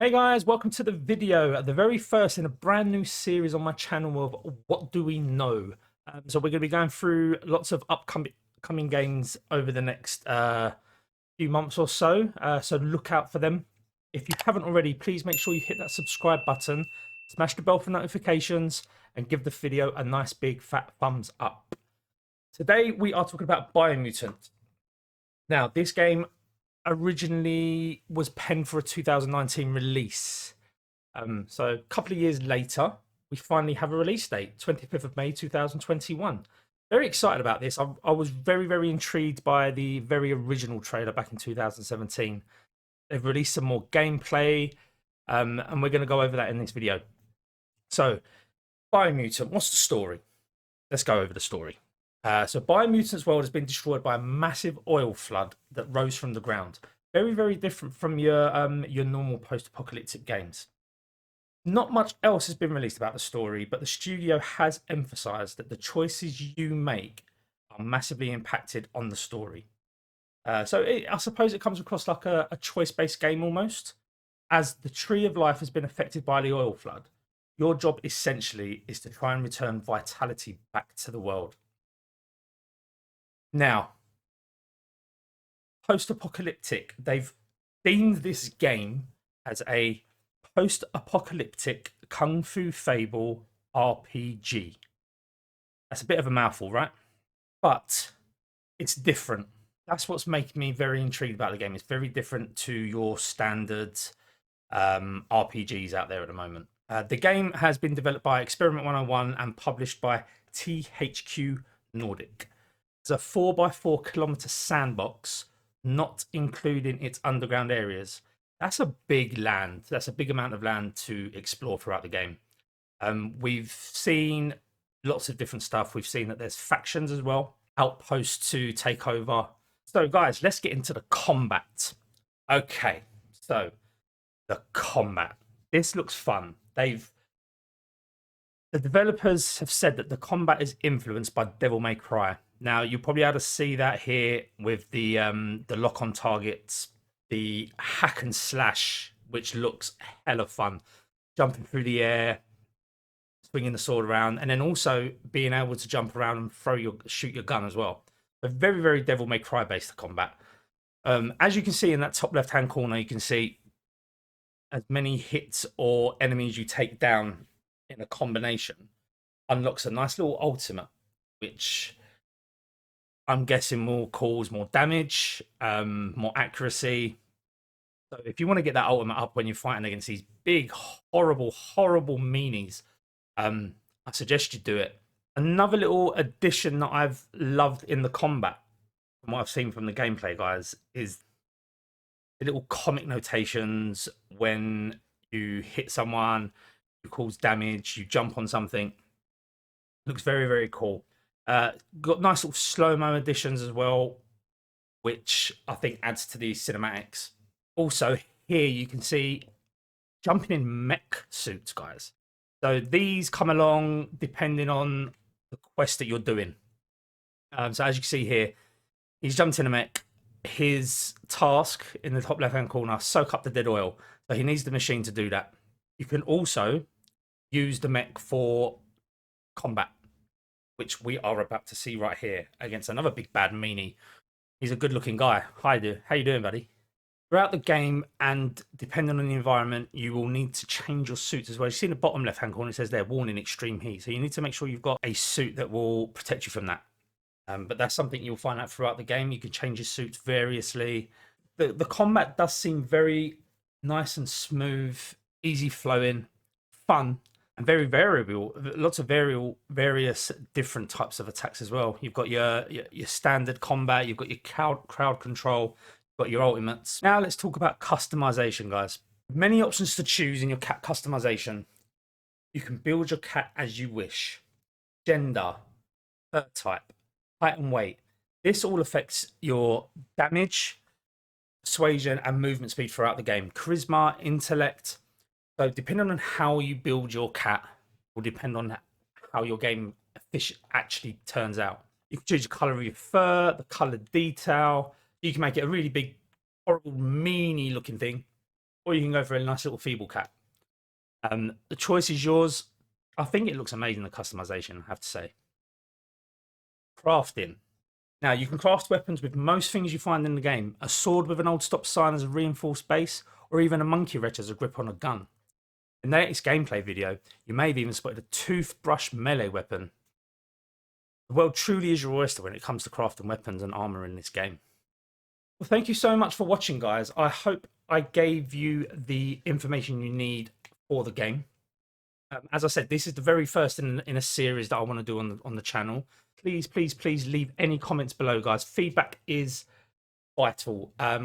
Hey guys, welcome to the video, the very first in a brand new series on my channel of What Do We Know? So we're going to be going through lots of upcoming games over the next few months or so, so look out for them. If you haven't already, please make sure you hit that subscribe button, smash the bell for notifications, and give the video a nice big fat thumbs up. Today we are talking about Biomutant. Now, this game originally was penned for a 2019 release. So a couple of years later, we finally have a release date, 25th of May 2021. Very excited about this. I was very, very intrigued by the very original trailer back in 2017. They've released some more gameplay, and we're going to go over that in this video. So, Biomutant, what's the story? Let's go over the story. So Biomutant's world has been destroyed by a massive oil flood that rose from the ground. Very, very different from your normal post-apocalyptic games. Not much else has been released about the story, but the studio has emphasized that the choices you make are massively impacted on the story. I suppose it comes across like a choice-based game almost. As the tree of life has been affected by the oil flood, your job essentially is to try and return vitality back to the world. Now, post-apocalyptic, they've themed this game as a post-apocalyptic Kung Fu fable RPG. That's a bit of a mouthful, right? But it's different. That's what's making me very intrigued about the game. It's very different to your standard RPGs out there at the moment. The game has been developed by Experiment 101 and published by THQ Nordic. It's a 4x4 kilometer sandbox, not including its underground areas. That's a big land. That's a big amount of land to explore throughout the game. We've seen lots of different stuff. We've seen that there's factions as well, outposts to take over. So guys, let's get into the combat. Okay, so the combat. This looks fun. The developers have said that the combat is influenced by Devil May Cry. Now, you'll probably be able to see that here with the lock-on targets, the hack and slash, which looks hella fun. Jumping through the air, swinging the sword around, and then also being able to jump around and shoot your gun as well. A very, very Devil May Cry based combat. As you can see in that top left-hand corner, you can see as many hits or enemies you take down in a combination unlocks a nice little ultimate, which I'm guessing will cause more damage, more accuracy. So if you want to get that ultimate up when you're fighting against these big, horrible, horrible meanies, I suggest you do it. Another little addition that I've loved in the combat, from what I've seen from the gameplay, guys, is the little comic notations when you hit someone, you cause damage, you jump on something. Looks very, very cool. Got nice little slow-mo additions as well, which I think adds to the cinematics. Also, here you can see jumping in mech suits, guys. So these come along depending on the quest that you're doing. So as you can see here, he's jumped in a mech. His task in the top left-hand corner, soak up the dead oil. So he needs the machine to do that. You can also use the mech for combat, which we are about to see right here against another big bad meanie. He's a good-looking guy. Hi, dude. How you doing, buddy? Throughout the game, and depending on the environment, you will need to change your suits as well. You see in the bottom left-hand corner, it says there, warning, extreme heat. So you need to make sure you've got a suit that will protect you from that. But that's something you'll find out throughout the game. You can change your suits variously. The combat does seem very nice and smooth, easy flowing, fun, and very variable. Lots of various different types of attacks as well. You've got your standard combat. You've got your crowd control. You've got your ultimates. Now let's talk about customization, guys. Many options to choose in your cat customization. You can build your cat as you wish. Gender, fur type, height and weight. This all affects your damage, persuasion, and movement speed throughout the game. Charisma, intellect. So depending on how you build your cat will depend on how your game actually turns out. You can choose the color of your fur, the color detail. You can make it a really big, horrible, meanie looking thing. or you can go for a nice little feeble cat. The choice is yours. I think it looks amazing, the customization, I have to say. Crafting. Now, you can craft weapons with most things you find in the game. A sword with an old stop sign as a reinforced base, or even a monkey wrench as a grip on a gun. In the latest gameplay video, you may have even spotted a toothbrush melee weapon. The world truly is your oyster when it comes to crafting weapons and armor in this game. Well, thank you so much for watching, guys. I hope I gave you the information you need for the game. As I said, this is the very first in a series that I want to do on the channel. Please, please, please leave any comments below, guys. Feedback is vital. I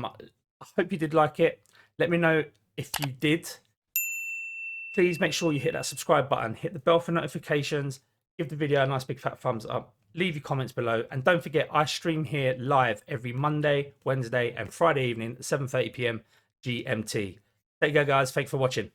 hope you did like it. Let me know if you did. Please make sure you hit that subscribe button, hit the bell for notifications, give the video a nice big fat thumbs up, leave your comments below, and don't forget, I stream here live every Monday, Wednesday, and Friday evening at 7:30 p.m. GMT. There you go, guys. Thanks for watching.